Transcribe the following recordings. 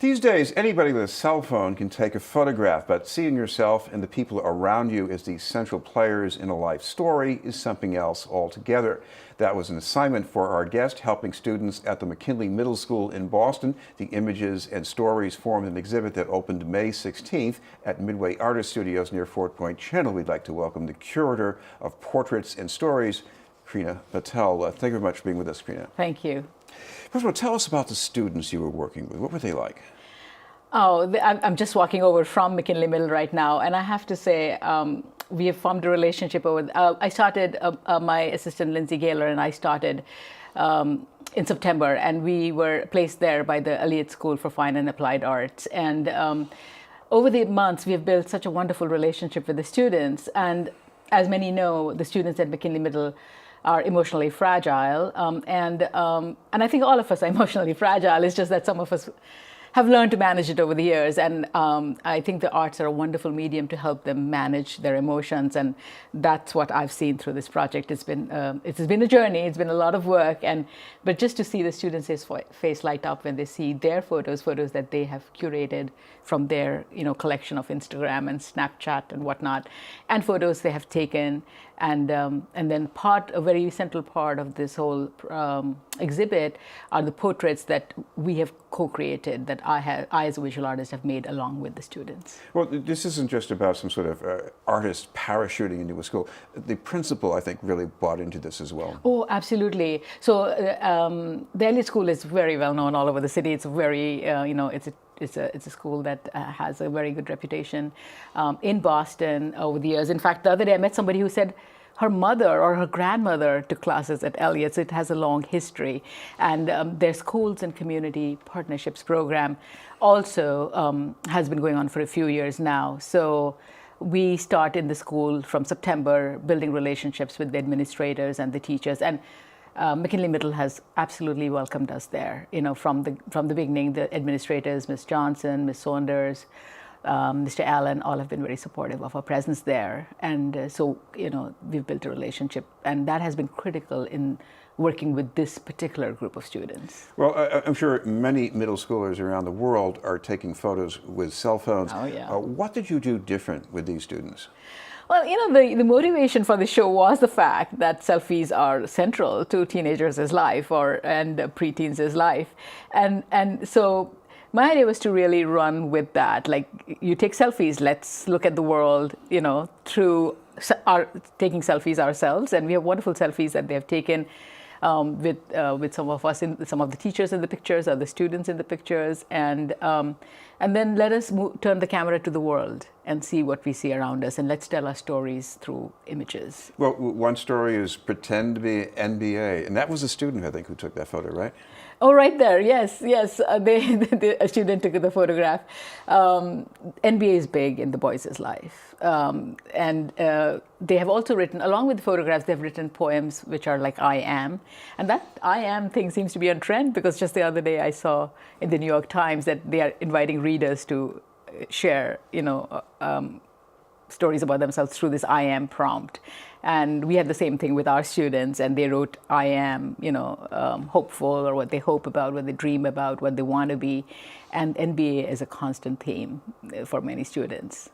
These days, anybody with a cell phone can take a photograph, but seeing yourself and the people around you as the central players in a life story is something else altogether. That was an assignment for our guest, helping students at the McKinley Middle School in Boston. The images and stories formed an exhibit that opened May 16th at Midway Artist Studios near Fort Point Channel. We'd like to welcome the curator of portraits and stories, Krina Patel. Thank you very much for being with us, Krina. Thank you. First of all, tell us about the students you were working with. What were they like? Oh, I'm just walking over from McKinley Middle right now, and I have to say, we have formed a relationship over. I started, my assistant Lindsay Gaylor and I started in September, and we were placed there by the Eliot School for Fine and Applied Arts. And over the months, we have built such a wonderful relationship with the students. And as many know, the students at McKinley Middle are emotionally fragile, and I think all of us are emotionally fragile. It's just that some of us have learned to manage it over the years, and I think the arts are a wonderful medium to help them manage their emotions, and that's what I've seen through this project. It's been a journey. It's been a lot of work, but just to see the students' face light up when they see their photos that they have curated from their collection of Instagram and Snapchat and whatnot, and photos they have taken, and then a very central part of this whole exhibit are the portraits that we have co-created, that I as a visual artist have made along with the students. Well, this isn't just about some sort of artist parachuting into a school. The principal, I think, really bought into this as well. Oh, absolutely. So the Eliot School is very well known all over the city. It's a very, it's a school that has a very good reputation in Boston over the years. In fact, the other day I met somebody who said her mother or her grandmother took classes at Eliot, so it has a long history. And their schools and community partnerships program also has been going on for a few years now. So we start in the school from September, building relationships with the administrators and the teachers. And McKinley Middle has absolutely welcomed us there. From the beginning, the administrators, Ms. Johnson, Ms. Saunders, Mr. Allen, all have been very supportive of our presence there. And so, we've built a relationship, and that has been critical in working with this particular group of students. Well, I'm sure many middle schoolers around the world are taking photos with cell phones. Oh, yeah. What did you do different with these students? Well, the motivation for the show was the fact that selfies are central to teenagers' life and preteens' life. And so my idea was to really run with that. Like, you take selfies, let's look at the world, through taking selfies ourselves. And we have wonderful selfies that they have taken with some of us, some of the teachers in the pictures, or the students in the pictures, and then let us turn the camera to the world and see what we see around us, and let's tell our stories through images. Well, one story is pretend to be NBA, and that was a student, I think, who took that photo, right? Oh, right there, yes. A student took the photograph. NBA is big in the boys' life. And they have also written, along with the photographs, they've written poems which are like I am. And that I am thing seems to be on trend, because just the other day I saw in the New York Times that they are inviting readers to share, stories about themselves through this I am prompt. And we had the same thing with our students, and they wrote I am, hopeful, or what they hope about, what they dream about, what they want to be. And NBA is a constant theme for many students.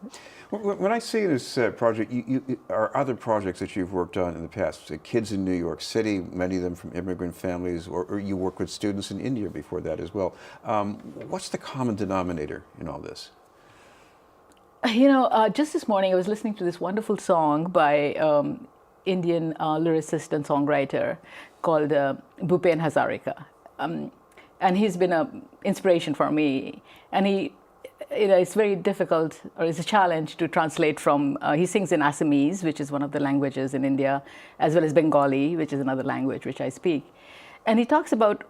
When I see this project, you are other projects that you've worked on in the past, kids in New York City, many of them from immigrant families, or you work with students in India before that as well. What's the common denominator in all this? Just this morning I was listening to this wonderful song by Indian lyricist and songwriter called Bhupen Hazarika. And he's been an inspiration for me. And it's very difficult, or it's a challenge to translate from, he sings in Assamese, which is one of the languages in India, as well as Bengali, which is another language which I speak. And he talks about,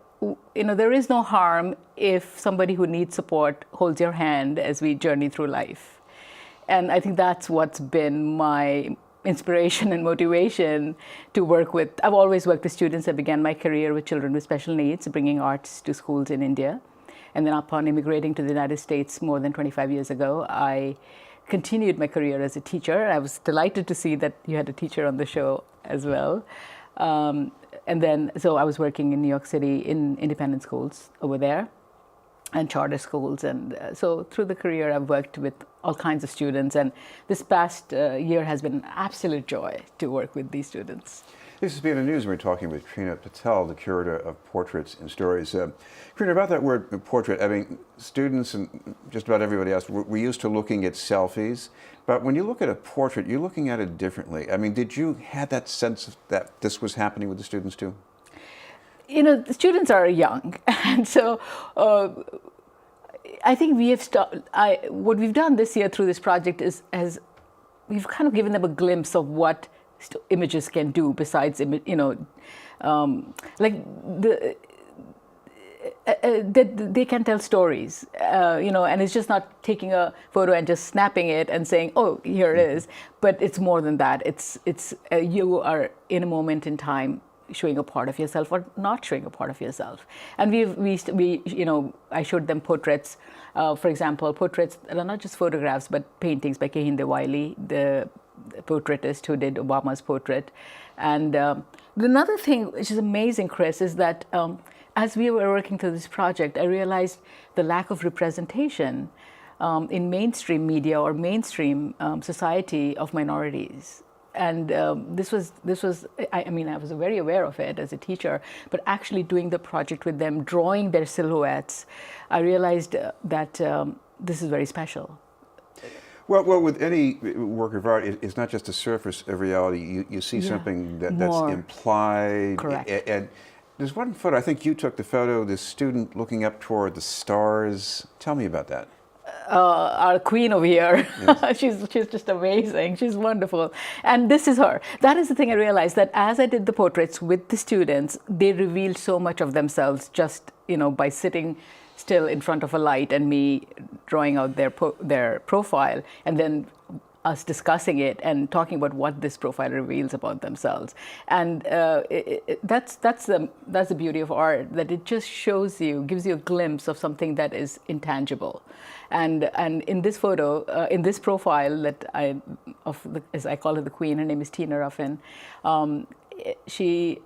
there is no harm if somebody who needs support holds your hand as we journey through life. And I think that's what's been my inspiration and motivation to work with. I've always worked with students. I began my career with children with special needs, bringing arts to schools in India. And then upon immigrating to the United States more than 25 years ago, I continued my career as a teacher. I was delighted to see that you had a teacher on the show as well. And then, so I was working in New York City in independent schools over there. and charter schools. And so through the career, I've worked with all kinds of students. And this past year has been an absolute joy to work with these students. This has been the news. We're talking with Krina Patel, the curator of Portraits and Stories. Krina, about that word portrait, I mean, students and just about everybody else, we're used to looking at selfies. But when you look at a portrait, you're looking at it differently. I mean, did you have that sense that this was happening with the students too? You know, the students are young, and so I think we have what we've done this year through this project is we've kind of given them a glimpse of what images can do besides, you know, like they can tell stories, you know, and it's just not taking a photo and just snapping it and saying, oh, here it is, but it's more than that. It's you are in a moment in time showing a part of yourself or not showing a part of yourself. And we you know, I showed them portraits, for example, portraits that are not just photographs, but paintings by Kehinde Wiley, the portraitist who did Obama's portrait. And another thing which is amazing, Chris, is that as we were working through this project, I realized the lack of representation in mainstream media or mainstream society of minorities. And this was I mean, I was very aware of it as a teacher, but actually doing the project with them, drawing their silhouettes, I realized that this is very special. Well, with any work of art, it's not just a surface of reality. You see something that's implied. Correct. And there's one photo, I think you took the photo, this student looking up toward the stars. Tell me about that. Our queen over here. Yes. she's just amazing. She's wonderful. And this is her. That is the thing I realized, that as I did the portraits with the students, they revealed so much of themselves just, you know, by sitting still in front of a light and me drawing out their profile, and then us discussing it and talking about what this profile reveals about themselves. And that's the beauty of art, that it just shows you, gives you a glimpse of something that is intangible. And in this photo, in this profile that as I call her, the queen, her name is Tina Ruffin. She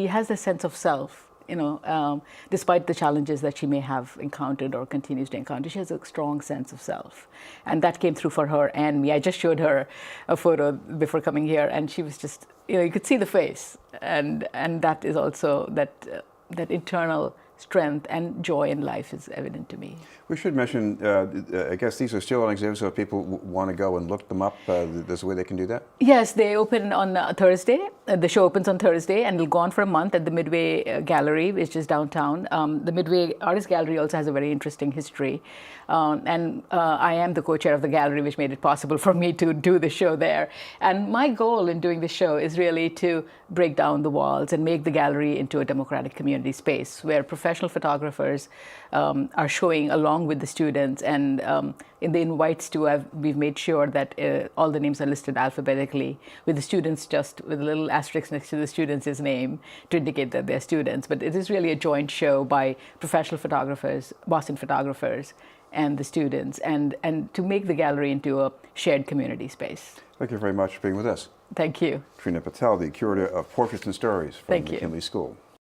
has a sense of self. You know, despite the challenges that she may have encountered or continues to encounter, she has a strong sense of self. And that came through for her and me. I just showed her a photo before coming here, and she was just, you know, you could see the face. And that is also, that internal strength and joy in life is evident to me. We should mention, I guess these are still on exhibit, so if people want to go and look them up, there's a way they can do that? Yes, they open on Thursday. The show opens on Thursday, and it'll go on for a month at the Midway Gallery, which is downtown. The Midway Artist Gallery also has a very interesting history. And I am the co-chair of the gallery, which made it possible for me to do the show there. And my goal in doing the show is really to break down the walls and make the gallery into a democratic community space where professional photographers are showing along with the students. And in the invites too, we've made sure that all the names are listed alphabetically, with the students just with a little asterisk next to the students' name to indicate that they're students. But it is really a joint show by professional photographers, Boston photographers, and the students, and to make the gallery into a shared community space. Thank you very much for being with us. Thank you. Krina Patel, the curator of Portraits and Stories from McKinley School.